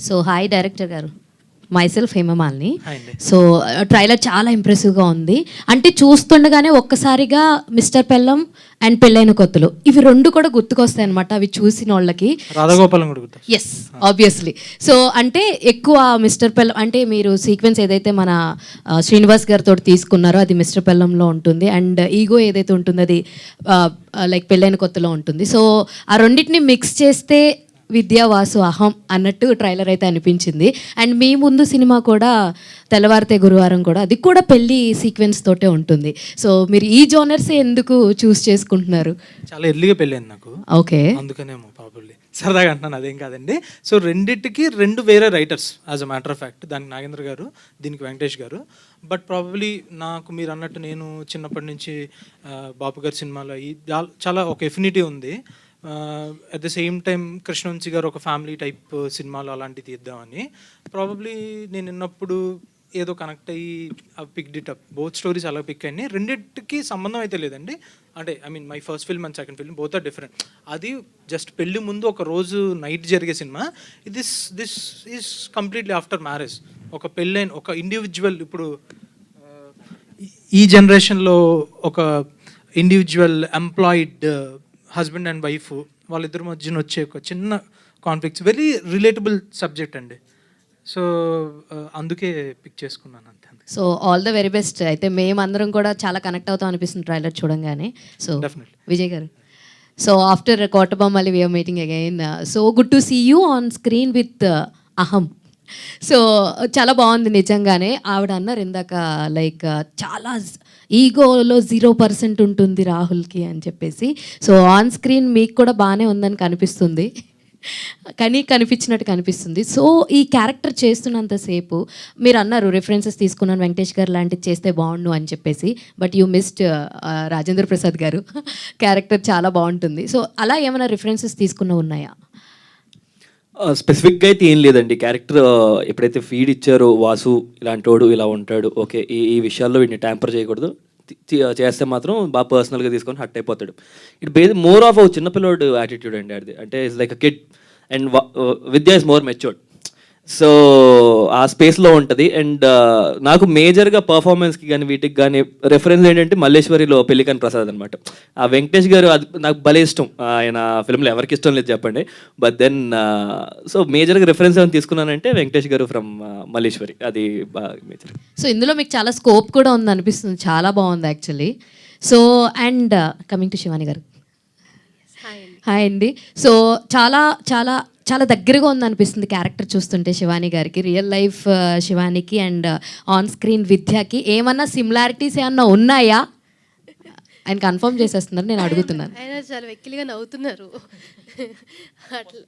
So hi director గారు, myself Hema Malini. Hi అండి. So trailer చాలా ఇంప్రెసివ్గా ఉంది. అంటే చూస్తుండగానే ఒక్కసారిగా మిస్టర్ పెల్లం అండ్ పెళ్ళైన కొత్తలు ఇవి రెండు కూడా గుర్తుకొస్తాయి అనమాట. అవి చూసిన వాళ్ళకి రాధాగోపాలం కూడా గుర్తు. Yes obviously. సో అంటే ఎక్కువ మిస్టర్ పెల్లం అంటే మీరు సీక్వెన్స్ ఏదైతే మన శ్రీనివాస్ గారితో తీసుకున్నారో అది మిస్టర్ పెల్లంలో ఉంటుంది. అండ్ ఈగో ఏదైతే ఉంటుందో అది లైక్ పెళ్ళైన కొత్తలో ఉంటుంది. సో ఆ రెండింటిని మిక్స్ చేస్తే విద్యా వాసు అహం అన్నట్టు ట్రైలర్ అయితే అనిపించింది. అండ్ మీ ముందు సినిమా కూడా తెల్లవారితే గురువారం కూడా అది కూడా పెళ్లి సీక్వెన్స్ తోటే ఉంటుంది. సో మీరు ఈ జోనర్సే ఎందుకు చూస్ చేసుకుంటున్నారు? చాలా ఎర్లీగా పెళ్ళైంది నాకు, ఓకే, అందుకనేమో ప్రాబబ్లీ. సరదాగా అంటున్నాను, అదేం కాదండి. సో రెండింటికి రెండు వేరే writers as a matter of fact. దానికి నాగేంద్ర గారు, దీనికి వెంకటేష్ గారు. బట్ ప్రాబబ్లీ నాకు మీరు అన్నట్టు నేను చిన్నప్పటి నుంచి బాపు గారి సినిమాలో చాలా ఒక ఎఫినిటీ ఉంది. At the same time Krishna Vamsi గారు ఒక ఫ్యామిలీ టైప్ సినిమాలు అలాంటివి తీద్దామని ప్రాబబ్లీ నేను విన్నప్పుడు ఏదో కనెక్ట్ అయ్యి picked it up. Both stories అలా పిక్ అయ్యి రెండింటికి సంబంధం అయితే లేదండి. అంటే I mean my first film and second film both are different. అది జస్ట్ పెళ్లి ముందు ఒక రోజు నైట్ జరిగే సినిమా. This is completely after marriage. ఒక పెళ్ళైన ఒక ఇండివిజువల్, ఇప్పుడు ఈ జనరేషన్లో ఒక individual employed husband and wife వాళ్ళిద్దరి మధ్యన వచ్చే ఒక చిన్న కాన్ఫ్లిక్ట్స్, వెరీ రిలేటబుల్ సబ్జెక్ట్ అండి. సో అందుకే పిక్ చేసుకున్నాను అంతే. So all the very best. అయితే మేమందరం కూడా చాలా కనెక్ట్ అవుతాం అనిపిస్తుంది ట్రైలర్ చూడంగానే. So definitely Vijay garu, so after Kotabommali we're meeting again. So good to see you on screen with అహం. సో చాలా బాగుంది నిజంగానే. ఆవిడ అన్నారు ఇందాక లైక్ చాలా ఈగోలో 0% ఉంటుంది రాహుల్కి అని చెప్పేసి. సో ఆన్ స్క్రీన్ మీకు కూడా బాగానే ఉందని కనిపిస్తుంది, కానీ కనిపించినట్టు కనిపిస్తుంది. సో ఈ క్యారెక్టర్ చేస్తున్నంతసేపు మీరు అన్నారు రిఫరెన్సెస్ తీసుకున్నాను వెంకటేష్ గారు లాంటిది చేస్తే బాగుండు అని చెప్పేసి. But you missed Rajendra Prasad గారు క్యారెక్టర్ చాలా బాగుంటుంది. సో అలా ఏమైనా రిఫరెన్సెస్ తీసుకున్న ఉన్నాయా? స్పెసిఫిక్గా అయితే ఏం లేదండి. క్యారెక్టర్ ఎప్పుడైతే ఫీడ్ ఇచ్చారో వాసు ఇలాంటి వాడు ఇలా ఉంటాడు, ఓకే ఈ విషయాల్లో వీటిని ట్యాంపర్ చేయకూడదు, చేస్తే మాత్రం బాగా పర్సనల్గా తీసుకొని హట్ అయిపోతాడు. ఇట్ బేస్ మోర్ ఆఫ్ చిన్నపిల్లోడు యాటిట్యూడ్ అండి అది. అంటే it's like a kid and Vidya is more matured. So ఆ స్పేస్లో ఉంటుంది. అండ్ నాకు మేజర్గా పర్ఫార్మెన్స్కి కానీ వీటికి కానీ రెఫరెన్స్ ఏంటంటే మల్లేశ్వరిలో పెళ్లికన్ ప్రసాద్ అనమాట. ఆ వెంకటేష్ గారు అది నాకు భలే ఇష్టం. ఆయన ఫిల్మ్లో ఎవరికి ఇష్టం లేదు చెప్పండి. బట్ దెన్ సో మేజర్గా రెఫరెన్స్ ఏమైనా తీసుకున్నానంటే వెంకటేష్ గారు ఫ్రమ్ మల్లేశ్వరి, అది బాగా మేజర్. సో ఇందులో మీకు చాలా స్కోప్ కూడా ఉంది అనిపిస్తుంది, చాలా బాగుంది actually. So and coming to Shivani గారు, హాయ్ అండి. సో చాలా చాలా చాలా దగ్గరగా ఉందనిపిస్తుంది క్యారెక్టర్ చూస్తుంటే శివాని గారికి, రియల్ లైఫ్ శివానికి అండ్ ఆన్ స్క్రీన్ విద్యకి ఏమన్నా సిమిలారిటీస్ ఏమన్నా ఉన్నాయా? ఆయన కన్ఫర్మ్ చేసేస్తున్నారు, నేను అడుగుతున్నాను. ఆయన చాలా వెక్కిలిగా నవ్వుతున్నారు అట్లా.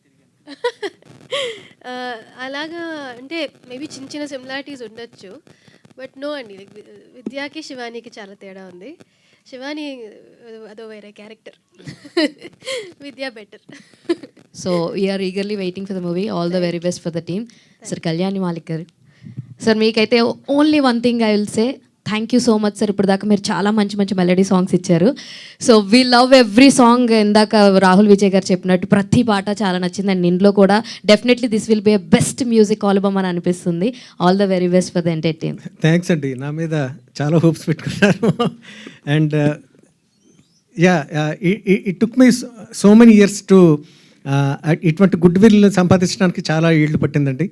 అలాగా అంటే మేబీ చిన్న చిన్న సిమిలారిటీస్ ఉండొచ్చు, బట్ నో అండి. విద్యాకి శివానికి చాలా తేడా ఉంది. శివాని అదో వేరే character, Vidya better. So we are eagerly waiting for the movie. All the very best for the team. Sir Kalyani Malik garu, sir మీకైతే only one thing I will say, thank you so much sir. ఇప్పుడు దాకా మీరు చాలా మంచి మంచి మెలడీ సాంగ్స్ ఇచ్చారు. So we love every song. ఇందాక రాహుల్ విజయ్ గారు చెప్పినట్టు ప్రతి పాట చాలా నచ్చింది. అండ్ ఇంట్లో కూడా definitely this will be a best music album అని అనిపిస్తుంది. All the very best for the entertain. Thanks అండి, నా మీద చాలా హోప్స్ పెట్టుకున్నారు. And yeah, it took me so many years to ఇటువంటి గుడ్ విల్ సంపాదించడానికి చాలా ఏళ్ళు పట్టిందండి.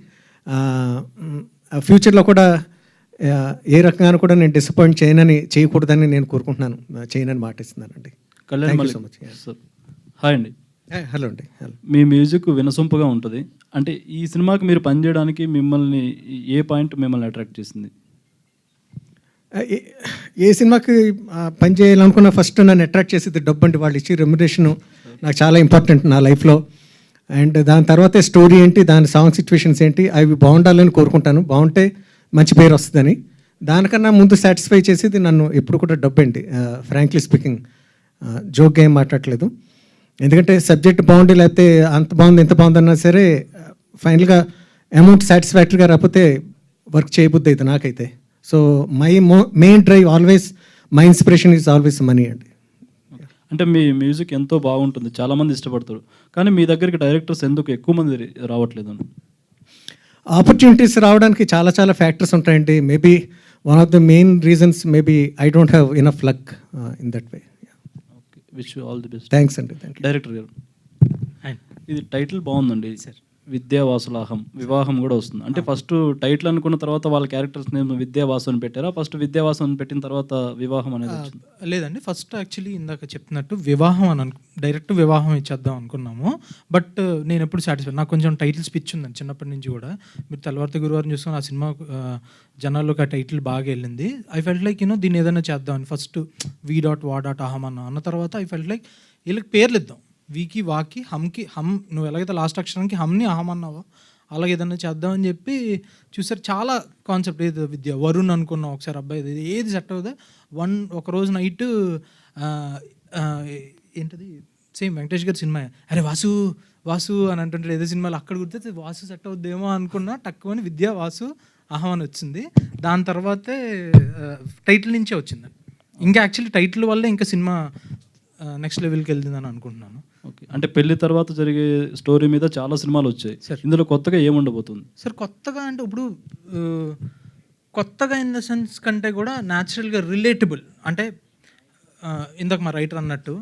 ఫ్యూచర్లో కూడా ఏ రకంగా కూడా నేను డిసప్పాయింట్ చేయకూడదని నేను కోరుకుంటున్నాను, చేయనని మాటిస్తున్నానండి. Kalyan so much. హాయ్ అండి. హలో అండి. హలో. మీ మ్యూజిక్ వినసొంపుగా ఉంటుంది. అంటే ఈ సినిమాకి మీరు పనిచేయడానికి మిమ్మల్ని ఏ పాయింట్ మిమ్మల్ని అట్రాక్ట్ చేసింది? ఏ సినిమాకి పని చేయాలనుకున్నా ఫస్ట్ నన్ను అట్రాక్ట్ చేసేది డబ్బు అండి. వాళ్ళు ఇచ్చే రెమ్యునరేషన్ నాకు చాలా ఇంపార్టెంట్ నా లైఫ్లో. అండ్ దాని తర్వాతే స్టోరీ ఏంటి, దాని సాంగ్ సిచ్యువేషన్స్ ఏంటి, అవి బాగుండాలని కోరుకుంటాను. బాగుంటే మంచి పేరు వస్తుందని. దానికన్నా ముందు సాటిస్ఫై చేసేది నన్ను ఎప్పుడు కూడా డబ్బు అండి. ఫ్రాంక్లీ స్పీకింగ్, జోక్గా ఏం మాట్లాడలేదు. ఎందుకంటే సబ్జెక్ట్ బాగుండి లేకపోతే అంత బాగుంది ఎంత బాగుందన్నా సరే ఫైనల్గా అమౌంట్ సాటిస్ఫాక్టరీగా రాకపోతే వర్క్ చేయబుద్ది అయితే నాకైతే. So my main drive always, my inspiration is always money అండి. అంటే మీ మ్యూజిక్ ఎంతో బాగుంటుంది, చాలామంది ఇష్టపడతారు, కానీ మీ దగ్గరికి డైరెక్టర్స్ ఎందుకు ఎక్కువ మంది రావట్లేదు? ఆపర్చునిటీస్ రావడానికి చాలా చాలా ఫ్యాక్టర్స్ ఉంటాయండి. Maybe one of the main reasons maybe I don't have enough luck in that way. Okay, wish you all the best. Thanks అండి, థ్యాంక్ యూ. డైరెక్టర్ గారు, అండ్ ఇది టైటిల్ బాగుందండి సార్, విద్యావాసులాహం, వివాహం కూడా వస్తుంది. అంటే ఫస్ట్ టైటిల్ అనుకున్న తర్వాత వాళ్ళ క్యారెక్టర్స్ నేమ్ విద్యావాసు అని పెట్టారా? ఫస్ట్ విద్యావాసు అని పెట్టిన తర్వాత వివాహం అనేది వచ్చింది? లేదండి, ఫస్ట్ యాక్చువల్లీ ఇందాక చెప్తున్నట్టు వివాహం అని డైరెక్ట్ వివాహం ఇచ్చేద్దాం అనుకున్నాము. బట్ నేను ఎప్పుడు సాటిస్ఫై, నాకు కొంచెం టైటిల్స్ పిచ్ ఉందండి చిన్నప్పటి నుంచి కూడా. మీరు తెల్లవారితే గురువారం చూసుకొని ఆ సినిమా జనాల్లోకి ఆ టైటిల్ బాగా వెళ్ళింది. ఐ ఫెల్ట్ లైక్ దీన్ని ఏదైనా చేద్దామని ఫస్ట్ వి.వా.అహం అన్న తర్వాత ఐ ఫెల్ట్ లైక్ వీళ్ళకి పేర్లు ఇద్దాం, వీకి వాకి హమ్కి, హమ్ నువ్వు ఎలాగైతే లాస్ట్ అక్షరానికి హమ్ని అహం అన్నావో అలాగే ఏదన్నా చేద్దామని చెప్పి చూసారు. చాలా కాన్సెప్ట్, ఏది విద్య వరుణ్ అనుకున్నాం ఒకసారి, అబ్బాయి ఏది సెట్ అవుదా. ఒకరోజు నైట్ ఏంటది సేమ్ వెంకటేష్ గారి సినిమా, అరే వాసు వాసు అని అంటుంటారు ఏదో సినిమాలో, అక్కడ గుర్తు వాసు సెట్ అవుద్దేమో అనుకున్నా, తక్కువని విద్య వాసు అహం అని వచ్చింది. దాని తర్వాతే టైటిల్ నుంచే వచ్చింది. ఇంకా యాక్చువల్లీ టైటిల్ వల్లే ఇంకా సినిమా నెక్స్ట్ లెవెల్కి వెళ్తుందని అనుకుంటున్నాను. ఓకే, అంటే పెళ్లి తర్వాత జరిగే స్టోరీ మీద చాలా సినిమాలు వచ్చాయి సార్. ఇందులో కొత్తగా ఏముండబోతుంది సార్ కొత్తగా అంటే ఇప్పుడు కొత్తగా ఇన్ ద సెన్స్ కంటే కూడా న్యాచురల్గా రిలేటబుల్ అంటే ఇందాక మా రైటర్ అన్నట్టు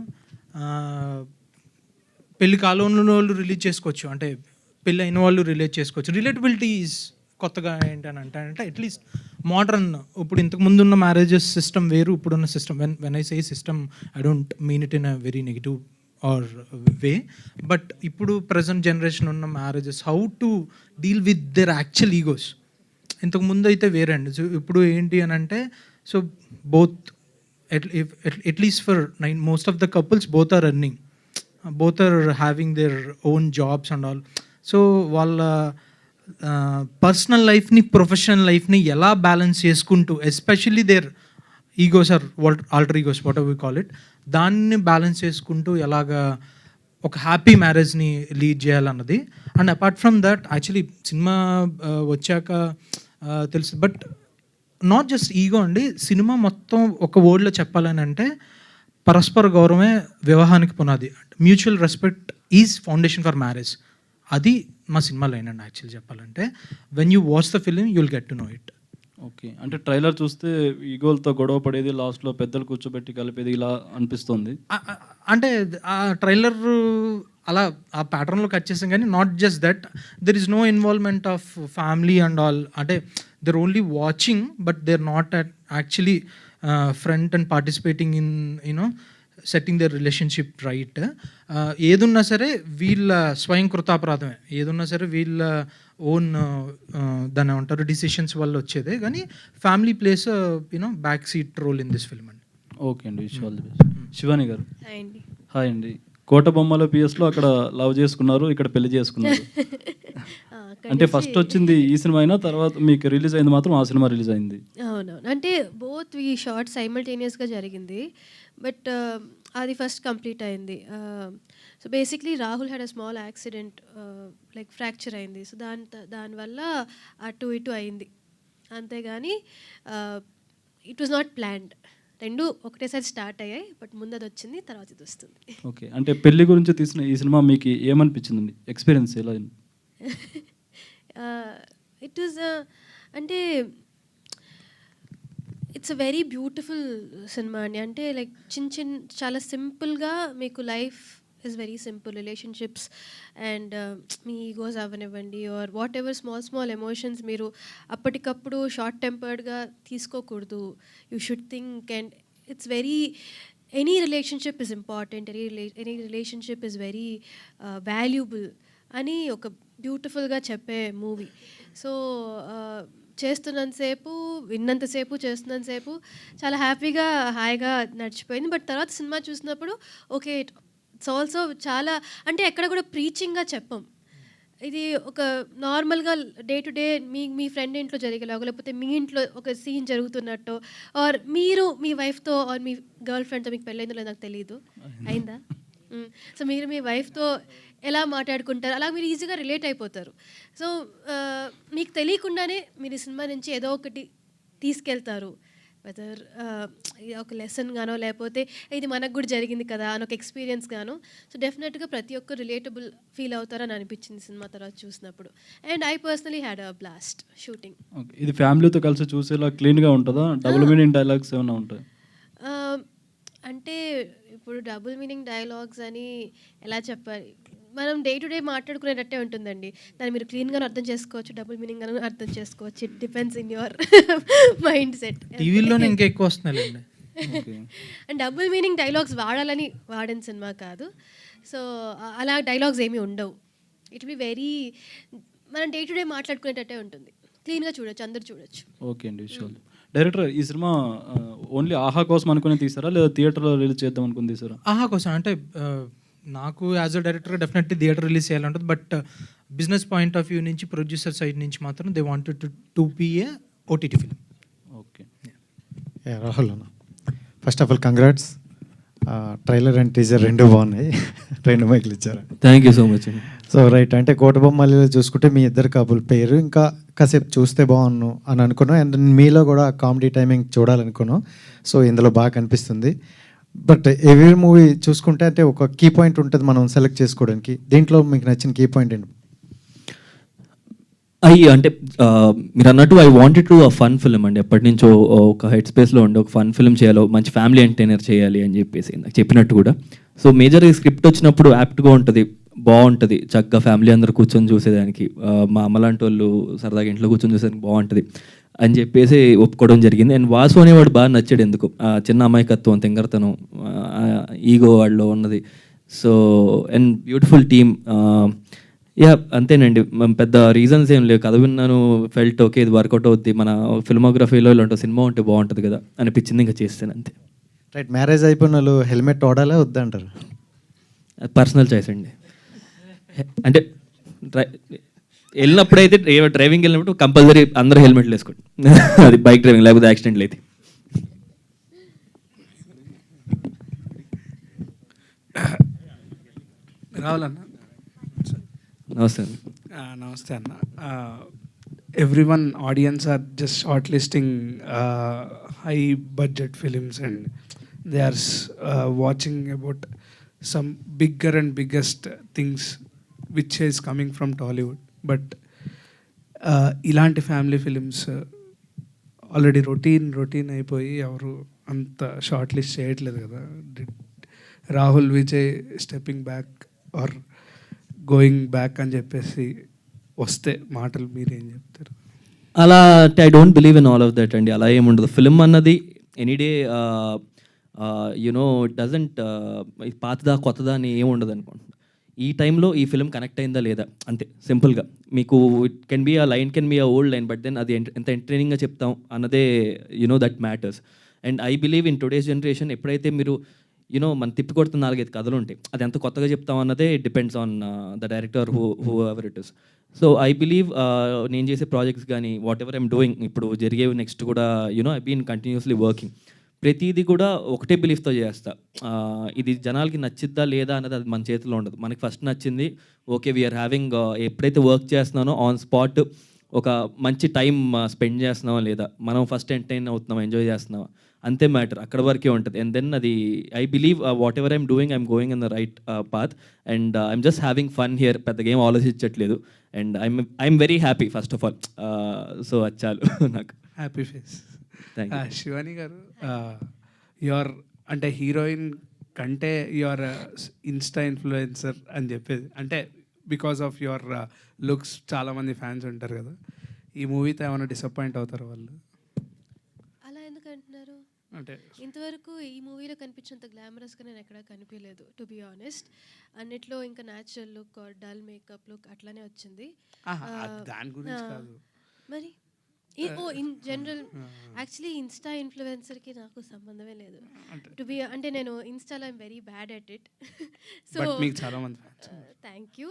పెళ్లి కాలంలో వాళ్ళు రిలీజ్ చేసుకోవచ్చు, అంటే పెళ్ళి అయిన వాళ్ళు రిలేట్ చేసుకోవచ్చు. రిలేటబిలిటీ ఈజ్ కొత్తగా ఏంటని అంటే అట్లీస్ట్ మోడర్న్, ఇప్పుడు ఇంతకు ముందు ఉన్న మ్యారేజెస్ సిస్టమ్ వేరు, ఇప్పుడున్న system. When I say system I don't mean it in a very negative or way, but ఇప్పుడు ప్రజెంట్ జనరేషన్ ఉన్న marriages how to deal with their actual egos. ఇంతకు ముందు అయితే వేరే అండి. సో ఇప్పుడు ఏంటి అని అంటే, so both at least for most of the couples both are earning, both are having their own jobs and all. So వాళ్ళ పర్సనల్ లైఫ్ని ప్రొఫెషనల్ లైఫ్ని ఎలా బ్యాలెన్స్ చేసుకుంటూ, especially their egos or alter egos whatever we call it, దాన్ని balance చేసుకుంటూ ఎలాగా ఒక happy మ్యారేజ్ని లీడ్ చేయాలన్నది. And apart from that actually cinema వచ్చాక తెలుసు, బట్ నాట్ జస్ట్ ఈగో అండి. సినిమా మొత్తం ఒక వర్డ్లో చెప్పాలని అంటే పరస్పర గౌరవమే వివాహానికి పునాది. Mutual respect is foundation for marriage. అది మా సినిమా లైన్ అండి యాక్చువల్లీ చెప్పాలంటే. When you watch the film you will get to know it. Okay, అంటే ట్రైలర్ చూస్తే ఈగోలతో గొడవ పడేది, లాస్ట్లో పెద్దలు కూర్చోబెట్టి కలిపేది ఇలా అనిపిస్తుంది. అంటే ఆ ట్రైలర్ అలా ఆ ప్యాటర్న్లో కట్ చేసాం, కానీ not just that, there is no involvement of family and all. అంటే they're only watching but they're not actually front and participating in you know setting their relationship right. ఏదున్నా సరే వీళ్ళ స్వయం కృతాపరాధమే, ఏదున్నా సరే వీళ్ళ ఓన్ దాన్ని ఏమంటారు డిసిషన్స్ వల్ల వచ్చేదే, కానీ family plays you know back seat role in this film అండి. ఓకే అండి, wish all the best. Shivani garu, అండి హాయ్ అండి. కోట బొమ్మల పిఎస్లో అక్కడ లవ్ చేసుకున్నారు, ఇక్కడ పెళ్లి చేసుకున్నారు. అంటే ఫస్ట్ వచ్చింది ఈ సినిమా అయినా తర్వాత మీకు రిలీజ్ అయింది మాత్రం ఆ సినిమా రిలీజ్ అయింది. అవునవును, అంటే బోత్ ఈ షార్ట్ సైమల్టేనియస్గా జరిగింది, బట్ అది ఫస్ట్ కంప్లీట్ అయింది. So basically Rahul had a small accident, like fracture అయింది. సో దానివల్ల అటు ఇటు అయింది, అంతేగాని ఇట్ వాజ్ నాట్ ప్లాన్డ్. రెండు ఒకటేసారి స్టార్ట్ అయ్యాయి, బట్ ముందు అది వచ్చింది, తర్వాత ఇది వస్తుంది. ఓకే, అంటే పెళ్లి గురించి తీసిన ఈ సినిమా మీకు ఏమనిపించిందండి? ఎక్స్పీరియన్స్ ఎలా అయింది? ఇట్ వాజ్ అంటే it's a very beautiful cinema అండి. అంటే లైక్ చాలా సింపుల్గా మీకు life is very simple, relationships and మీ ఈగోస్ అవ్వనివ్వండి or whatever small emotions మీరు అప్పటికప్పుడు షార్ట్ టెంపర్డ్గా తీసుకోకూడదు. You should think and it's very any relationship is important, any relationship is very valuable అని ఒక బ్యూటిఫుల్గా చెప్పే మూవీ. సో చేస్తున్నంతసేపు చేస్తున్నంతసేపు చాలా హ్యాపీగా హాయిగా నడిచిపోయింది. బట్ తర్వాత సినిమా చూసినప్పుడు ఓకే ఇట్స్ ఆల్సో చాలా, అంటే ఎక్కడ కూడా ప్రీచింగ్గా చెప్పం. ఇది ఒక నార్మల్గా day to day me friend ఇంట్లో జరిగేలాగో, లేకపోతే మీ ఇంట్లో ఒక సీన్ జరుగుతున్నట్టు, ఆర్ మీరు మీ వైఫ్తో ఆర్ మీ గర్ల్ ఫ్రెండ్తో, మీకు పెళ్ళైందో లేదో నాకు తెలియదు, అయిందా? సో మీరు మీ వైఫ్తో ఎలా మాట్లాడుకుంటారు, అలా మీరు ఈజీగా రిలేట్ అయిపోతారు. సో మీకు తెలియకుండానే మీరు ఈ సినిమా నుంచి ఏదో ఒకటి తీసుకెళ్తారు. వెదర్ ఒక లెసన్ గానో లేకపోతే ఇది మనకు కూడా జరిగింది కదా అని ఒక ఎక్స్పీరియన్స్ గాను. సో డెఫినెట్గా ప్రతి ఒక్కరు రిలేటబుల్ ఫీల్ అవుతారని అనిపించింది సినిమా తర్వాత చూసినప్పుడు. And I personally had a blast shooting. Okay, ఇది ఫ్యామిలీతో కలిసి చూసేలా క్లీన్గా ఉంటుందా? డబుల్ మీనింగ్ డైలాగ్స్ ఏమైనా ఉంటాయి? అంటే ఇప్పుడు డబుల్ మీనింగ్ డైలాగ్స్ అని ఎలా చెప్పాలి, మనం డే టు డే మాట్లాడుకునేటట్టే ఉంటుందండి. దాన్ని మీరు క్లీన్గానే అర్థం చేసుకోవచ్చు, డబుల్ మీనింగ్ అని అర్థం చేసుకోవచ్చు. It depends in your mind set. టీవీలోనే ఇంకా ఎక్కువ వస్తున్నాయండి. అండ్ డబుల్ మీనింగ్ డైలాగ్స్ వాడాలని వాడిన సినిమా కాదు. సో అలా డైలాగ్స్ ఏమీ ఉండవు. ఇట్ బి వెరీ మనం డే టు డే మాట్లాడుకునేటట్టే ఉంటుంది. క్లీన్గా చూడొచ్చు, అందరు చూడొచ్చు. ఓకే అండి, షూర్. డైరెక్టర్, ఈ సినిమా ఓన్లీ ఆహా కోసం అనుకుని తీసారా లేదా థియేటర్లో రిలీజ్ చేద్దాం అనుకుని తీసారా? ఆహా కోసం అంటే నాకు as a director definitely theatre release చేయాలంటుంది. But business point of view నుంచి, ప్రొడ్యూసర్ సైడ్ నుంచి మాత్రం they wanted to be a OTT film. Okay. Rahul అన్న, first of all congrats. Trailer and teaser రెండు బాగున్నాయి. 2 మైకులు ఇచ్చారు. థ్యాంక్ యూ సో మచ్ అండి. సో రైట్, అంటే కోటబొమ్మలు చూసుకుంటే మీ ఇద్దరు కపుల్ పేరు ఇంకా కాసేపు చూస్తే బాగున్ను అని అనుకున్నాం. అండ్ మీలో కూడా కామెడీ టైమింగ్ చూడాలనుకున్నాం. సో ఇందులో బాగా కనిపిస్తుంది. బట్ ఎవ్రీ మూవీ చూసుకుంటే అంటే ఒక కీ పాయింట్ ఉంటుంది మనం సెలెక్ట్ చేసుకోవడానికి. దీంట్లో మీకు నచ్చిన కీ పాయింట్ ఏంటి? అంటే మీరు అన్నట్టు I wanted to fun film అండి. ఎప్పటి నుంచో ఒక హెడ్ స్పేస్లో ఉండి ఒక ఫన్ ఫిల్మ్ చేయాలి, మంచి ఫ్యామిలీ ఎంటర్టైనర్ చేయాలి అని చెప్పేసి నాకు చెప్పినట్టు కూడా. సో మేజర్ ఈ స్క్రిప్ట్ వచ్చినప్పుడు యాప్ట్గా ఉంటుంది, బాగుంటుంది, చక్కగా ఫ్యామిలీ అందరూ కూర్చొని చూసేదానికి, మా అమ్మ లాంటి వాళ్ళు సరదాగా ఇంట్లో కూర్చొని చూసేదానికి బాగుంటుంది అని చెప్పేసి ఒప్పుకోవడం జరిగింది. అండ్ వాసు అనేవాడు బాగా నచ్చాడు. ఎందుకు చిన్న అమాయకత్వం, తెంగరతనం, ఈగో వాళ్ళలో ఉన్నది. So and beautiful team. Yeah అంతేనండి, పెద్ద రీజన్స్ ఏం లేవు. కథ విన్నాను, ఫెల్ట్ ఓకే ఇది వర్కౌట్ అవుద్ది, మన ఫిల్మోగ్రఫీలో ఇలాంటి సినిమా ఉంటే బాగుంటుంది కదా అనిపించింది, ఇంకా చేస్తాను అంతే. రైట్, మ్యారేజ్ అయిపోయిన వాళ్ళు హెల్మెట్ వాడాలా వద్దంటారు? పర్సనల్ చాయిస్ అండి. అంటే వెళ్ళినప్పుడైతే డ్రైవింగ్ వెళ్ళినప్పుడు కంపల్సరీ అందరూ హెల్మెట్లు వేసుకోండి. అది బైక్ డ్రైవింగ్, లేకపోతే యాక్సిడెంట్లు అయితే. రాహుల్ అన్న, నమస్తే అండి. నమస్తే అన్న. Everyone audience are just short listing high budget films and they are watching about some bigger and biggest things which is coming from Tollywood. But ఇలాంటి ఫ్యామిలీ ఫిలిమ్స్ ఆల్రెడీ రొటీన్ అయిపోయి ఎవరు అంత షార్ట్ లిస్ట్ చేయట్లేదు కదా. Rahul Vijay stepping back or going back అని చెప్పేసి వస్తే మాటలు మీరేం చెప్తారు? అలా అంటే I don't believe in all of that అండి. అలా ఏముండదు. ఫిల్మ్ అన్నది ఎనీడే యునో డజంట్ పాతదా కొత్తదా అని ఏమి ఉండదు అనుకోండి. ఈ టైంలో ఈ ఫిల్మ్ కనెక్ట్ అయిందా లేదా అంతే, సింపుల్గా. మీకు it can be a line, can be a old line, but then అది ఎంత ఎంటర్టైనింగ్గా చెప్తాం అన్నదే you know that matters. And I believe in today's generation ఎప్పుడైతే మీరు యూనో మనం తిప్పి కొడుతున్న 4-5 కథలు ఉంటాయి, అది ఎంత కొత్తగా చెప్తాం అన్నదే depends on the director who ever it is. So I believe నేను చేసే ప్రాజెక్ట్స్ కానీ వాట్ ఎవర్ ఐమ్ డూయింగ్, ఇప్పుడు జరిగేవి నెక్స్ట్ కూడా you know I been continuously working. ప్రతిదీ కూడా ఒకటే బిలీఫ్తో చేస్తా. ఇది జనాలకి నచ్చిద్దా లేదా అన్నది అది మన చేతిలో ఉండదు. మనకి ఫస్ట్ నచ్చింది, ఓకే వీఆర్ హ్యావింగ్, ఎప్పుడైతే వర్క్ చేస్తున్నానో ఆన్ స్పాట్ ఒక మంచి టైం స్పెండ్ చేస్తున్నావా లేదా, మనం ఫస్ట్ ఎంటర్టైన్ అవుతున్నాం, ఎంజాయ్ చేస్తున్నావా, అంతే మ్యాటర్. అక్కడ వరకే ఉంటుంది. అండ్ దెన్ అది I believe whatever I'm doing I'm going in the right path and I'm just having fun here. పెద్దగా ఏం ఆలోచించట్లేదు and I'm very happy first of all. So అది చాలు నాకు. Happy face. Thank you. Shivani గారు, your అంటే heroine కంటే your Insta influencer అని చెప్పేది, అంటే బికాస్ ఆఫ్ యువర్ లుక్స్ చాలామంది ఫ్యాన్స్ ఉంటారు కదా. ఈ మూవీతో ఏమైనా డిసప్పాయింట్ అవుతారు వాళ్ళు? అలా ఎందుకు అంటున్నారు? అంటే ఇంతవరకు ఈ మూవీలో కనిపించినంత గ్లామరస్గా నేను ఎక్కడా కనిపించలేదు, టు బీ ఆనెస్ట్. అన్నిట్లో ఇంకా natural look, dull makeup look అట్లానే వచ్చింది. దాని గురించి కాదు మరి ఇన్ జనరల్ యాక్చువల్లీ ఇన్స్టా ఇన్ఫ్లుయెన్సర్కి నాకు సంబంధమే లేదు. టు బి అంటే నేను ఇన్స్టాలో I'm very bad at it. So మీకు చాలా మంది ఫ్యాన్స్. Thank you.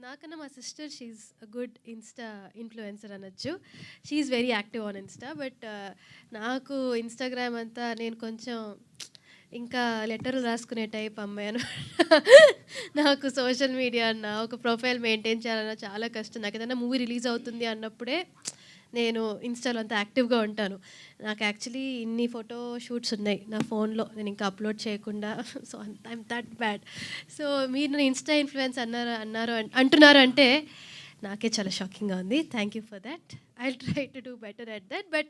నాకన్నా మా sister she's a good insta influencer అనొచ్చు. She's very active on insta. But నాకు ఇన్స్టాగ్రామ్ అంతా నేను కొంచెం ఇంకా లెటర్లు రాసుకునే టైప్ అమ్మాయి. నాకు సోషల్ మీడియా అన్న ఒక ప్రొఫైల్ మెయింటైన్ చేయాలన్నా చాలా కష్టం. నాకు ఏదైనా మూవీ రిలీజ్ అవుతుంది అన్నప్పుడే నేను ఇన్స్టాలో అంత యాక్టివ్గా ఉంటాను. నాకు యాక్చువల్లీ ఇన్ని ఫోటో షూట్స్ ఉన్నాయి నా ఫోన్లో, నేను ఇంకా అప్లోడ్ చేయకుండా. So I'm that bad. So మీరు నన్ను ఇన్స్టా ఇన్ఫ్లుయెన్స్ అంటున్నారు అంటే నాకే చాలా షాకింగ్గా ఉంది. Thank you for that. I try to do better at that, but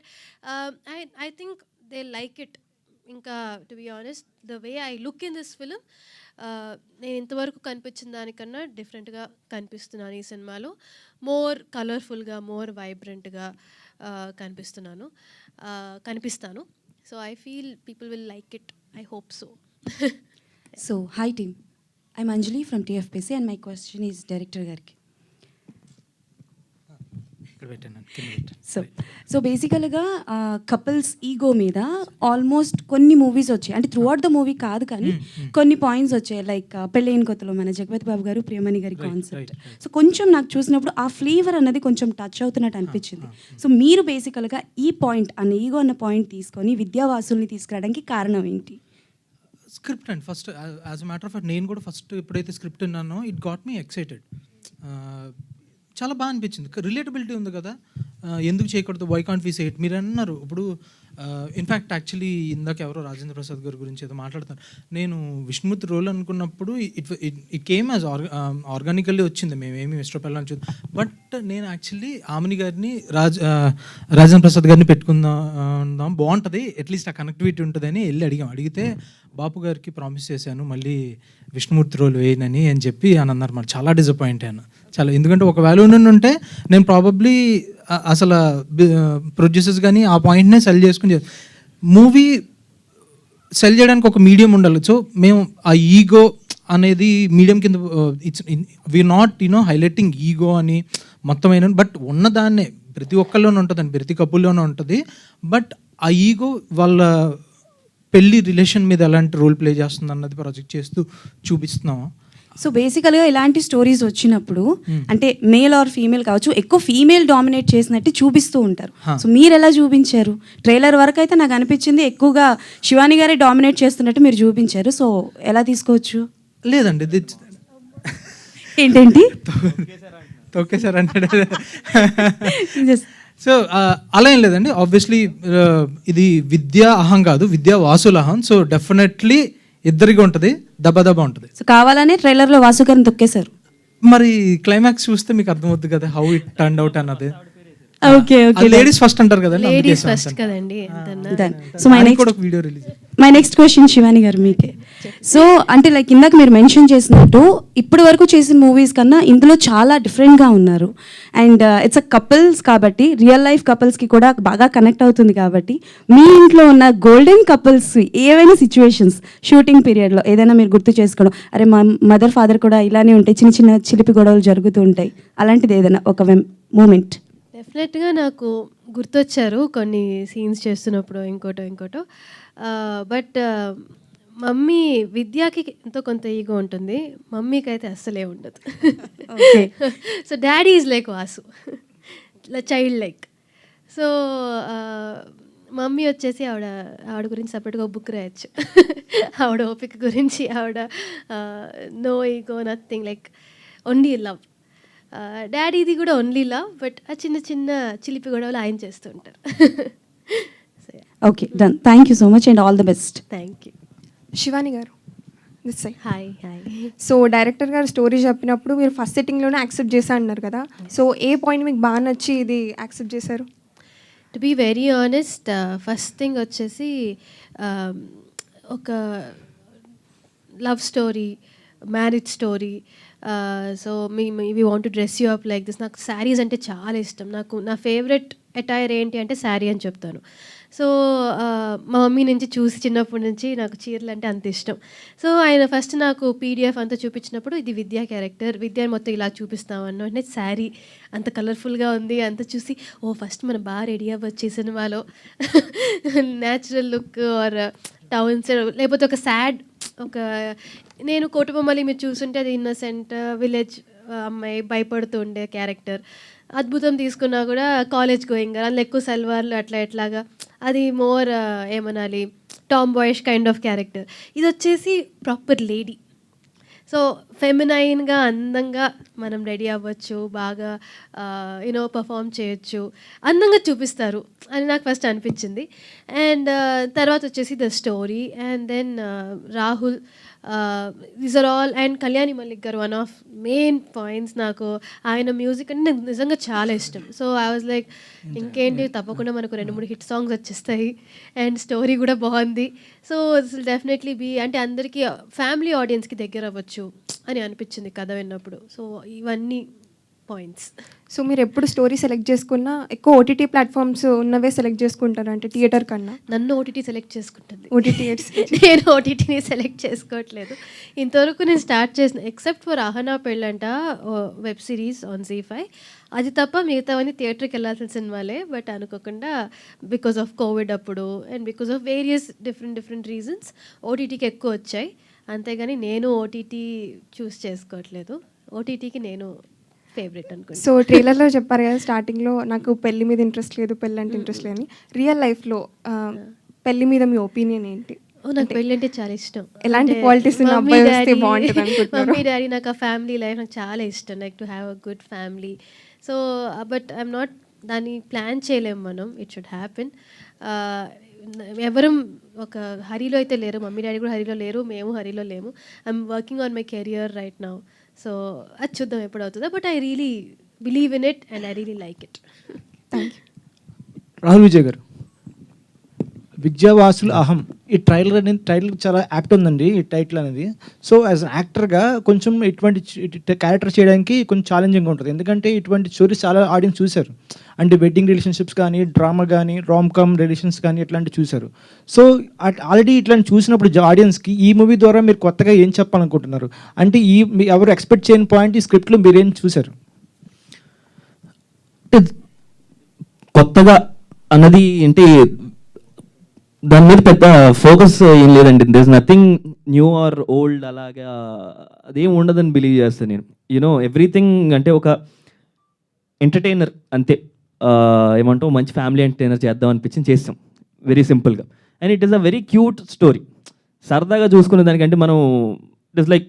I think they like it. ఇంకా to be honest, the way I look in this film, నేను ఇంతవరకు కనిపించిన దానికన్నా డిఫరెంట్గా కనిపిస్తున్నాను ఈ సినిమాలో. మోర్ కలర్ఫుల్గా, మోర్ వైబ్రెంట్గా కనిపిస్తాను. So I feel people will like it. I hope so. So, hi team. I'm Anjali from TFPC and my question is Director Garki. ఇక్కడ పెట్టాను, కింద పెట్టాను. సో బేసికల్గా కపుల్స్ ఈగో మీద ఆల్మోస్ట్ కొన్ని మూవీస్ వచ్చాయి, అంటే త్రూ అవుట్ ద మూవీ కాదు కానీ కొన్ని పాయింట్స్ వచ్చాయి. లైక్ పెళ్ళైన కొత్తలో మన జగపతి బాబు గారు, ప్రియమణి గారి కాన్సెప్ట్. సో కొంచెం నాకు చూసినప్పుడు ఆ ఫ్లేవర్ అన్నది కొంచెం టచ్ అవుతున్నట్టు అనిపించింది. సో మీరు బేసికల్గా ఈ పాయింట్, అన్న ఈగో అన్న పాయింట్ తీసుకొని విద్యావాసుల్ని తీసుకురావడానికి కారణం ఏంటి? Script and first as a matter of fact నేను కూడా ఫస్ట్ ఎప్పుడైతే స్క్రిప్ట్ విన్నానో ఇట్ గాట్ మీ ఎక్సైటెడ్. చాలా బాగా అనిపించింది. రిలేటబిలిటీ ఉంది కదా, ఎందుకు చేయకూడదు, why can't we say it. మీరు అన్నారు ఇప్పుడు ఇన్ఫ్యాక్ట్ యాక్చువల్లీ ఇందాక ఎవరో రాజేంద్ర ప్రసాద్ గారి గురించి ఏదో మాట్లాడతాను. నేను విష్ణుమూర్తి రోల్ అనుకున్నప్పుడు ఇట్ కేమ్ యాజ్ ఆర్గానికల్లీ వచ్చింది, మేమేమి ఇష్టపడాలని చూద్దాం. బట్ నేను యాక్చువల్లీ ఆమెని గారిని రాజేంద్ర ప్రసాద్ గారిని పెట్టుకుందాం బాగుంటుంది, అట్లీస్ట్ ఆ కనెక్టివిటీ ఉంటుందని వెళ్ళి అడిగితే బాపు గారికి ప్రామిస్ చేశాను మళ్ళీ విష్ణుమూర్తి రోల్ వేయనని అని చెప్పి అని అన్నారు. మరి చాలా డిసప్పాయింట్ అయ్యాను చాలా. ఎందుకంటే ఒకవేళ ఉంటే నేను ప్రాబబ్లీ అసలు ప్రొడ్యూసర్స్ కానీ ఆ పాయింట్నే సెల్ చేసుకుని మూవీ సెల్ చేయడానికి ఒక మీడియం ఉండాలి. సో మేము ఆ ఈగో అనేది మీడియం కింద it's we are not highlighting ego అని మొత్తం అయిన, బట్ ఉన్నదాన్నే ప్రతి ఒక్కళ్ళలోనే ఉంటుందండి, ప్రతి కపుల్లోనే ఉంటుంది. బట్ ఆ ఈగో వాళ్ళ పెళ్ళి రిలేషన్ మీద ఎలాంటి రోల్ ప్లే చేస్తుంది అన్నది ప్రాజెక్ట్ చేస్తూ చూపిస్తున్నాము. సో బేసికల్గా ఇలాంటి స్టోరీస్ వచ్చినప్పుడు అంటే మేల్ ఆర్ ఫీమేల్ కావచ్చు, ఎక్కువ ఫీమేల్ డామినేట్ చేసినట్టు చూపిస్తూ ఉంటారు. సో మీరు ఎలా చూపించారు? ట్రైలర్ వరకు అయితే నాకు అనిపించింది ఎక్కువగా శివాని గారే డామినేట్ చేస్తున్నట్టు మీరు చూపించారు. సో ఎలా తీసుకోవచ్చు? లేదండి, ఏంటంటి తొక్కేసారు అంటే సో అలా ఏం లేదండి. ఆబ్వియస్లీ ఇది విద్యా అహం కాదు, విద్యా వాసుల అహం. సో డెఫినెట్లీ ఇద్దరికి ఉంటుంది, దెబ్బ ఉంటుంది. సో కావాలనే ట్రైలర్లో వాసు గారిని తొక్కేశారు. మరి క్లైమాక్స్ చూస్తే మీకు అర్థమవుతుంది కదా హౌ ఇట్ టర్న్ అవుట్ అన్నది. ఓకే ఓకే, లేడీస్ ఫస్ట్ అంటారు కదండి, లేడీస్ ఫస్ట్ కదండి. So video release my next question Shivani గారు మీకే. సో అంటే లైక్ ఇందాక మీరు మెన్షన్ చేసినట్టు ఇప్పటి వరకు చేసిన మూవీస్ కన్నా ఇందులో చాలా డిఫరెంట్గా ఉన్నారు. అండ్ ఇట్స్ అ కపుల్స్ కాబట్టి రియల్ లైఫ్ కపుల్స్కి కూడా బాగా కనెక్ట్ అవుతుంది కాబట్టి మీ ఇంట్లో ఉన్న గోల్డెన్ కపుల్స్ ఏవైనా సిచ్యువేషన్స్ షూటింగ్ పీరియడ్లో ఏదైనా మీరు గుర్తు చేసుకోవడం, అరే మా మదర్ ఫాదర్ కూడా ఇలానే ఉంటాయి, చిన్న చిన్న చిలిపి గొడవలు జరుగుతూ ఉంటాయి, అలాంటిది ఏదైనా ఒక మూమెంట్? డెఫినెట్గా నాకు గుర్తొచ్చారు కొన్ని సీన్స్ చేస్తున్నప్పుడు ఇంకోటో. బట్ మమ్మీ విద్యాకి ఎంతో కొంత ఈగో ఉంటుంది, మమ్మీకి అయితే అస్సలే ఉండదు. So daddy is like Vasu, child like. So mummy వచ్చేసి ఆవిడ గురించి సపరేట్గా బుక్ రాయచ్చు. ఆవిడ ఓపిక గురించి, ఆవిడ no ego nothing, like only love. డాడీది కూడా ఓన్లీ లవ్, బట్ ఆ చిన్న చిన్న చిలిపి గొడవలు ఆయన చేస్తూ ఉంటారు. Okay done, thank you so much and all the best. Thank you. Shivani గారు this side. Hi. So director గారు స్టోరీ చెప్పినప్పుడు మీరు ఫస్ట్ సెట్టింగ్లోనే యాక్సెప్ట్ చేశా అన్నారు కదా, సో ఏ పాయింట్ మీకు బాగా నచ్చి ఇది యాక్సెప్ట్ చేశారు? To be very honest, first thing వచ్చేసి ఒక love story, marriage story. So we want to dress you up like this. నాకు శారీస్ అంటే చాలా ఇష్టం. నా ఫేవరెట్ అటైర్ ఏంటి అంటే శారీ అని చెప్తాను. సో మా మమ్మీ నుంచి చూసి చిన్నప్పటి నుంచి నాకు చీరలు అంటే అంత ఇష్టం. సో ఆయన ఫస్ట్ నాకు పీడిఎఫ్ అంతా చూపించినప్పుడు ఇది విద్యా క్యారెక్టర్, విద్యని మొత్తం ఇలా చూపిస్తామన్నా అంటే శారీ అంత కలర్ఫుల్గా ఉంది, అంత చూసి ఫస్ట్ మనం బాగా రెడీ అవ్వచ్చు ఈ సినిమాలో. న్యాచురల్ లుక్ ఆర్ టౌన్స్, లేకపోతే ఒక సాడ్, ఒక నేను కోటబొమ్మలి మీరు చూస్తుంటే అది ఇన్నోసెంట్ విలేజ్ అమ్మాయి భయపడుతూ ఉండే క్యారెక్టర్. అద్భుతం తీసుకున్నా కూడా కాలేజ్ గోయింగ్, అందులో ఎక్కువ సల్వార్లు ఎట్లాగా, అది మోర్ ఏమనాలి Tom boyish kind of character. ఇది వచ్చేసి ప్రాపర్ లేడీ. సో ఫెమినైన్గా అందంగా మనం రెడీ అవ్వచ్చు, బాగా యూనో పర్ఫామ్ చేయొచ్చు, అందంగా చూపిస్తారు అని నాకు ఫస్ట్ అనిపించింది. అండ్ తర్వాత వచ్చేసి the story and then Rahul, these are all, and Kalyani Mallik garu one of main points. నాకు ఆయన మ్యూజిక్ అంటే నాకు నిజంగా చాలా ఇష్టం. సో ఐ వాజ్ లైక్ ఇంకేంటి, తప్పకుండా మనకు 2-3 హిట్ సాంగ్స్ వచ్చేస్తాయి అండ్ స్టోరీ కూడా బాగుంది. So this will definitely be, అంటే అందరికీ ఫ్యామిలీ ఆడియన్స్కి దగ్గర అవ్వచ్చు అని అనిపించింది కథ విన్నప్పుడు. సో ఇవన్నీ పాయింట్స్. సో మీరు ఎప్పుడు స్టోరీ సెలెక్ట్ చేసుకున్నా ఎక్కువ ఓటీటీ ప్లాట్ఫామ్స్ ఉన్నవే సెలెక్ట్ చేసుకుంటారు, అంటే థియేటర్ కన్నా? నన్ను ఓటీటీ సెలెక్ట్ చేసుకుంటుంది. ఓటీటీ నేను ఓటీటీని సెలెక్ట్ చేసుకోవట్లేదు ఇంతవరకు. నేను స్టార్ట్ చేసిన except for Ahana Pellanta web series on ZEE5, అది తప్ప మిగతావన్నీ థియేటర్కి వెళ్ళాల్సిన సినిమాలే. బట్ అనుకోకుండా బికాస్ ఆఫ్ కోవిడ్ అప్పుడు and because of various different reasons ఓటీటీకి ఎక్కువ వచ్చాయి. అంతేగాని నేను ఓటీటీ చూస్ చేసుకోవట్లేదు. ఓటీటీకి నేను ఫేవరెట్ అనుకుంటా. సో ట్రైలర్లో చెప్పారు కదా స్టార్టింగ్లో, నాకు పెళ్లి మీద ఇంట్రెస్ట్ లేదు, పెళ్ళి అంటే ఇంట్రెస్ట్ లేదని. రియల్ లైఫ్లో పెళ్లి మీద మీ ఒపీనియన్ ఏంటి? నాకు పెళ్ళి అంటే చాలా ఇష్టం. ఎలాంటి క్వాలిటీస్ ఉన్న అబ్బాయి వస్తే బాగుంటుంది అనుకుంటున్నారు? మమ్మీ డాడీ, నాకు ఆ ఫ్యామిలీ లైఫ్ నాకు చాలా ఇష్టం, like to have a good family. So but I'm not, దాన్ని ప్లాన్ చేయలేము మనం, ఇట్ షుడ్ హ్యాపెన్. ఎవరం ఒక హరిలో అయితే లేరు, మమ్మీ డాడీ కూడా హరిలో లేరు, మేము హరిలో లేము. I'm working on my career right now. So అది చూద్దాం ఎప్పుడు అవుతుందో. But I really believe in it and I really like it. Thank you. Rahul Vijay గారు, విద్యావాసుల అహం, ఈ ట్రైలర్ చాలా యాప్ట్ ఉందండి ఈ టైటిల్ అనేది. సో యాజ్ అన్ యాక్టర్గా కొంచెం ఇటువంటి క్యారెక్టర్ చేయడానికి కొంచెం ఛాలెంజింగ్ ఉంటుంది, ఎందుకంటే ఇటువంటి స్టోరీస్ చాలా ఆడియన్స్ చూశారు. అంటే వెడ్డింగ్ రిలేషన్షిప్స్ కానీ, డ్రామా కానీ, రామ్ రిలేషన్స్ కానీ ఇట్లాంటివి చూశారు. సో ఆల్రెడీ ఇట్లాంటి చూసినప్పుడు ఆడియన్స్కి ఈ మూవీ ద్వారా మీరు కొత్తగా ఏం చెప్పాలనుకుంటున్నారు? అంటే ఎవరు ఎక్స్పెక్ట్ చేయని పాయింట్ ఈ స్క్రిప్ట్లో మీరేం చూశారు? కొత్తగా అన్నది ఏంటి, దాని మీద పెద్ద ఫోకస్ ఏం లేదండి. This nothing new or old, అలాగా అదేం ఉండదని బిలీవ్ చేస్తాను నేను. యూనో ఎవ్రీథింగ్ అంటే ఒక ఎంటర్టైనర్ అంతే. ఏమంటాం, మంచి ఫ్యామిలీ ఎంటర్టైనర్ చేద్దాం అనిపించింది, చేస్తాం వెరీ సింపుల్గా. And it is a very cute story. సరదాగా చూసుకునే దానికంటే మనం ఇట్ ఇస్ లైక్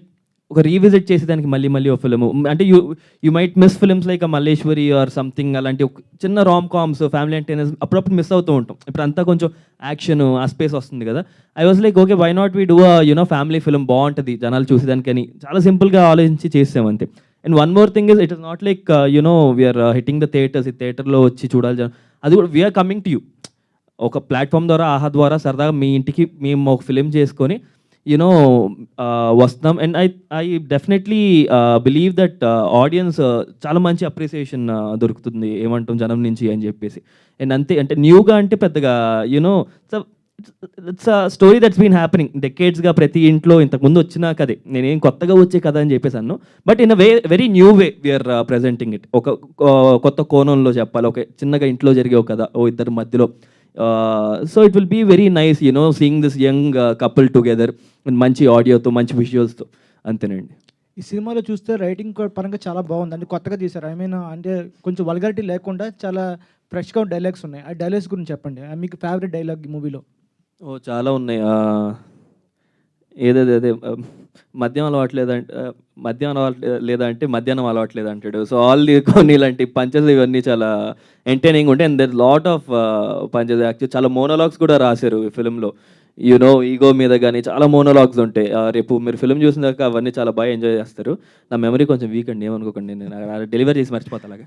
ఒక రీవిజిట్ చేసేదానికి మళ్ళీ ఒక ఫిల్మ్. అంటే you might miss films like Malleswari or something, అలాంటి ఒక చిన్న రామ్ కామ్స్, ఫ్యామిలీ ఎంటర్టైనర్స్ అప్పుడప్పుడు మిస్ అవుతూ ఉంటాం. ఇప్పుడు అంతా కొంచెం యాక్షన్, ఆ స్పేస్ వస్తుంది కదా. I was like okay, why not we do you know family film, బాగుంటుంది జనాలు చూసేదానికని చాలా సింపుల్గా ఆలోచించి చేసాం అంతే. And one more thing is, it is not like you know we are hitting the theatres, ఈ థియేటర్లో వచ్చి చూడాలి, అది కూడా వీఆర్ కమింగ్ టు యూ. ఒక ప్లాట్ఫామ్ ద్వారా, ఆహా ద్వారా సరదాగా మీ ఇంటికి మేము ఒక ఫిలిం చేసుకొని యునో వస్తున్నాం. And I definitely believe that audience చాలా మంచి అప్రిసియేషన్ దొరుకుతుంది ఏమంటాం జనం నుంచి అని చెప్పేసి. అండ్ అంతే, అంటే న్యూగా అంటే పెద్దగా you know it's a story that's been happening డెకేడ్స్గా. ప్రతి ఇంట్లో ఇంతకుముందు వచ్చిన కదే, నేనేం కొత్తగా వచ్చే కథ అని చెప్పేసాను. But in a very new way we are presenting it. ఒక కొత్త కోణంలో చెప్పాలి, ఒక చిన్నగా ఇంట్లో జరిగే ఒక కథ, ఓ ఇద్దరి మధ్యలో. So it will be very nice you know seeing this young couple together, మంచి ఆడియోతో, మంచి విజువల్స్తో. అంతేనండి. ఈ సినిమాలో చూస్తే రైటింగ్ పరంగా చాలా బాగుంది, అంటే కొత్తగా తీశారు. ఐ మీన్ అంటే కొంచెం వల్గారిటీ లేకుండా చాలా ఫ్రెష్గా డైలాగ్స్ ఉన్నాయి. ఆ డైలాగ్స్ గురించి చెప్పండి, మీకు ఫేవరెట్ డైలాగ్ ఈ మూవీలో? చాలా ఉన్నాయి. ఏదేదే మద్యం అలవాట్లేదంటే మధ్యాహ్నం అలవాట్లేదు అంటాడు. సో ఆల్ ది కొన్ని ఇలాంటి పంచెస్ ఇవన్నీ చాలా ఎంటర్టైనింగ్ ఉంటాయి. And there lot of punches. Actual చాలా మోనోలాగ్స్ కూడా రాశారు ఈ ఫిల్మ్లో. యూనో ఈగో మీద కానీ చాలా మోనోలాగ్స్ ఉంటాయి. రేపు మీరు ఫిల్మ్ చూసినాక అవన్నీ చాలా బాగా ఎంజాయ్ చేస్తారు. నా మెమరీ కొంచెం వీక్ అండి, ఏమనుకోకండి, నేను డెలివరీ చేసి మర్చిపోతాలాగా.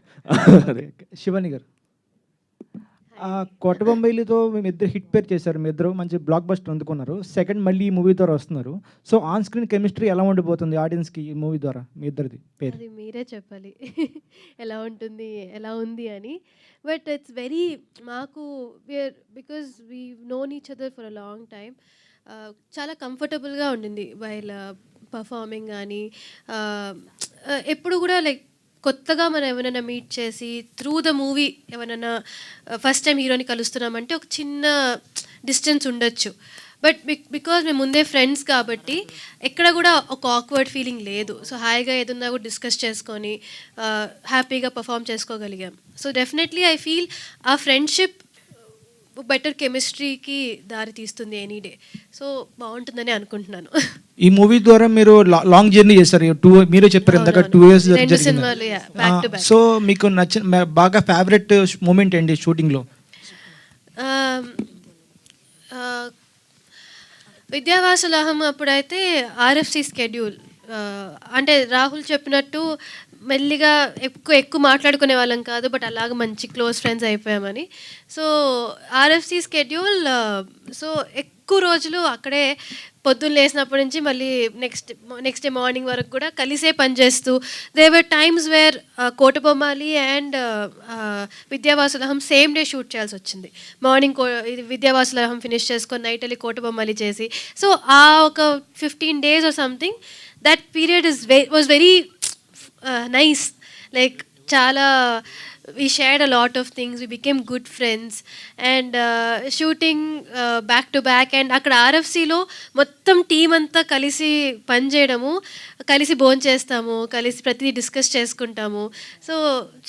అదే శివాని గారు, కొట్ట బొంబాయిలతో మేము ఇద్దరు హిట్ పేర్ చేశారు, మీ ఇద్దరు మంచి బ్లాక్ బస్టర్ అందుకున్నారు. సెకండ్ మళ్ళీ ఈ మూవీ ద్వారా వస్తున్నారు. సో ఆన్ స్క్రీన్ కెమిస్ట్రీ ఎలా ఉండిపోతుంది ఆడియన్స్కి ఈ మూవీ ద్వారా మీ ఇద్దరిది పేరు? అది మీరే చెప్పాలి ఎలా ఉంటుంది, ఎలా ఉంది అని. బట్ ఇట్స్ వెరీ, మాకు because we known each other for a long time, చాలా కంఫర్టబుల్గా ఉండింది వైల్ పర్ఫార్మింగ్ కానీ. ఎప్పుడు కూడా లైక్ కొత్తగా మనం ఎవరైనా మీట్ చేసి త్రూ ద మూవీ ఎవరైనా ఫస్ట్ టైం హీరోని కలుస్తున్నామంటే ఒక చిన్న డిస్టెన్స్ ఉండొచ్చు. బట్ బికాజ్ మేము ముందే ఫ్రెండ్స్ కాబట్టి ఎక్కడ కూడా ఒక ఆక్వర్డ్ ఫీలింగ్ లేదు. సో హాయిగా ఏదన్నా కూడా డిస్కస్ చేసుకొని హ్యాపీగా పర్ఫామ్ చేసుకోగలిగాం. సో డెఫినెట్లీ ఐ ఫీల్ ఆ ఫ్రెండ్షిప్ బెటర్ కెమిస్ట్రీకి దారి తీస్తుంది ఎనీ డే. సో బాగుంటుందని అనుకుంటున్నాను. ఈ మూవీ ద్వారా మీరు లాంగ్ జర్నీ చేస్తారు. మీరే చెప్పారు ఇందాక 2 years 2 సినిమాలు బ్యాక్ టు బ్యాక్. సో మీకు నచ్చిన బాగా ఫేవరెట్ మూమెంట్ ఏంటి షూటింగ్లో? విద్యావాసులహం అప్పుడైతే ఆర్ఎఫ్సి స్కెడ్యూల్, అంటే రాహుల్ చెప్పినట్టు మెల్లిగా ఎక్కువ మాట్లాడుకునే వాళ్ళం కాదు, బట్ అలాగ మంచి క్లోజ్ ఫ్రెండ్స్ అయిపోయామని. సో ఆర్ఎఫ్సి స్కెడ్యూల్, సో ఎక్కువ రోజులు అక్కడే పొద్దున్న లేసినప్పటి నుంచి మళ్ళీ నెక్స్ట్ డే మార్నింగ్ వరకు కూడా కలిసే పనిచేస్తూ, there were times where Kotabommali and Vidyavasulaham same day shoot చేయాల్సి వచ్చింది. మార్నింగ్ విద్యావాసులహం ఫినిష్ చేసుకొని నైట్ వెళ్ళి కోటబొమ్మాలి చేసి, సో ఆ ఒక 15 days or something, that period was very nice. Like chala, we shared a lot of things, we became good friends, and shooting back to back, and akkada RFC lo mottam team anta kalisi pan cheyadamu, kalisi bone chestamu, kalisi pratidi discuss cheskuntamu. So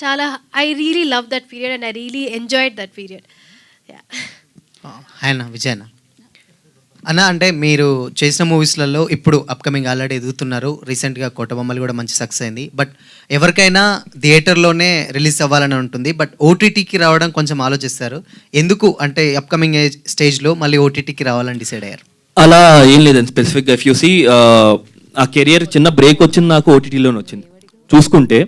chala, I really loved that period and I really enjoyed that period. Yeah. Hi అన్న, విజయ్ అన్న. అన్న, అంటే మీరు చేసిన మూవీస్లలో ఇప్పుడు upcoming already ఎదుగుతున్నారు. రీసెంట్గా కోటబొమ్మలు కూడా మంచి సక్సెస్ అయింది. బట్ ఎవరికైనా థియేటర్లోనే రిలీజ్ అవ్వాలని ఉంటుంది, బట్ ఓటీటీకి రావడం కొంచెం ఆలోచిస్తారు. ఎందుకు అంటే అప్కమింగ్ స్టేజ్లో మళ్ళీ ఓటీటీకి రావాలని డిసైడ్ అయ్యారు? అలా ఏం లేదండి స్పెసిఫిక్గా. ఇఫ్ యూ సీ ఆ కెరియర్ చిన్న బ్రేక్ వచ్చింది నాకు ఓటీటీలోనే వచ్చింది. చూసుకుంటే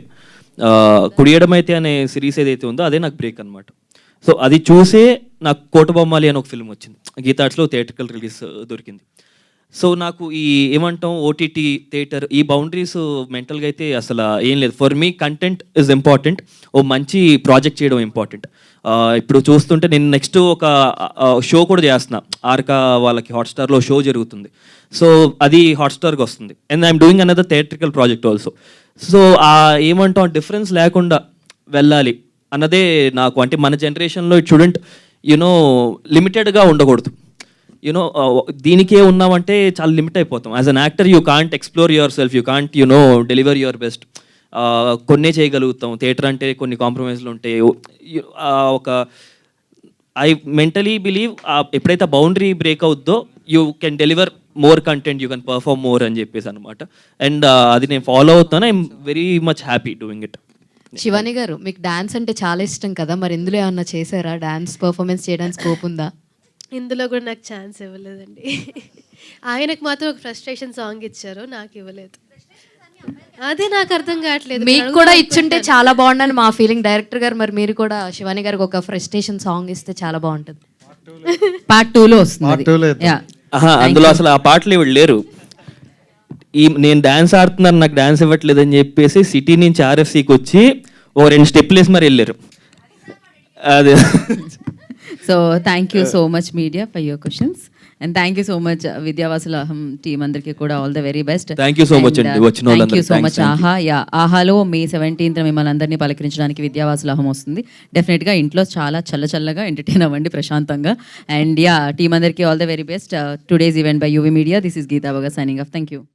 కుడియడం అయితే అనే సిరీస్ ఏదైతే ఉందో అదే నాకు బ్రేక్ అనమాట. సో అది చూసే నాకు కోటబొమ్మాలి అని ఒక ఫిల్మ్ వచ్చింది, గీతార్ట్స్లో థియేట్రికల్ రిలీజ్ దొరికింది. సో నాకు ఈ ఏమంటాం ఓటీటీ థియేటర్ ఈ బౌండరీస్ మెంటల్గా అయితే అసలు ఏం లేదు. For me content is important, ఓ మంచి ప్రాజెక్ట్ చేయడం ఇంపార్టెంట్. ఇప్పుడు చూస్తుంటే నేను నెక్స్ట్ ఒక షో కూడా చేస్తున్నా, ఆర్కా వాళ్ళకి హాట్స్టార్లో షో జరుగుతుంది. సో అది హాట్స్టార్కి వస్తుంది, and I'm doing another theatrical project also. So ఏమంటాం డిఫరెన్స్ లేకుండా వెళ్ళాలి అన్నదే నాకు. అంటే మన జనరేషన్లో ఇట్ షుడెంట్ లిమిటెడ్గా ఉండకూడదు. దీనికే ఉన్నామంటే చాలా లిమిట్ అయిపోతాం. As an actor you can't explore yourself, you can't deliver your best. కొన్నే చేయగలుగుతాం. థియేటర్ అంటే కొన్ని కాంప్రమైజ్లు ఉంటాయి. ఒక ఐ మెంటలీ బిలీవ్ ఎప్పుడైతే బౌండరీ బ్రేక్ అవుద్దో you can deliver more content, you can perform more అని చెప్పేసి అనమాట. అండ్ అది నేను ఫాలో అవుతాను. I'm very much happy doing it. Shivani గారు, మీకు డాన్స్ అంటే చాలా ఇష్టం కదా, మరి ఇందులో ఏమన్నా చేశారా? డాన్స్ పర్ఫార్మెన్స్ చేయడానికి స్కోప్ ఉందా? ఇందులో కూడా నాకు ఛాన్స్ ఇవ్వలేదండి. ఆయనకు మాత్రం ఒక ఫ్రస్ట్రేషన్ సాంగ్ ఇచ్చారు, నాకు ఇవ్వలేదు. అదే నాకు అర్థం కావట్లేదు. మీకు కూడా ఇచ్చుంటే చాలా బాగుండని మా ఫీలింగ్. డైరెక్టర్ గారు, మరి మీరు కూడా శివాని గారికి ఒక ఫ్రస్ట్రేషన్ సాంగ్ ఇస్తే చాలా బాగుంటుంది. Part 2 లో వస్తుంది. అందులో అసలు ఆ పాటలు ఇవ్వడు లేరు. నేను డాన్స్ ఆడుతున్నాను, నాకు డాన్స్ ఇవ్వట్లేదు అని చెప్పేసి సిటీ నుంచి ఆర్ఎఫ్సికి వచ్చి ఓ 2 స్టెప్లు వేసి మరి వెళ్ళారు. అదే. So thank you so much media for your questions, and thank you so much Vidyavasulaham team అందరికీ కూడా all the very best. Thank you so much అండి వచ్చిన వాళ్ళందరికీ. Thank you so much. ఆహాలో May 17th మిమ్మల్ని అందరినీ పలకరించడానికి విద్యావాసులహం వస్తుంది. డెఫినెట్గా ఇంట్లో చాలా చల్లగా ఎంటర్టైన్ అవ్వండి ప్రశాంతంగా. అండ్ టీమ్ అందరికీ all the very best. Today's event by UV media. This is Geetha బగా సైనింగ్ ఆఫ్. Thank you.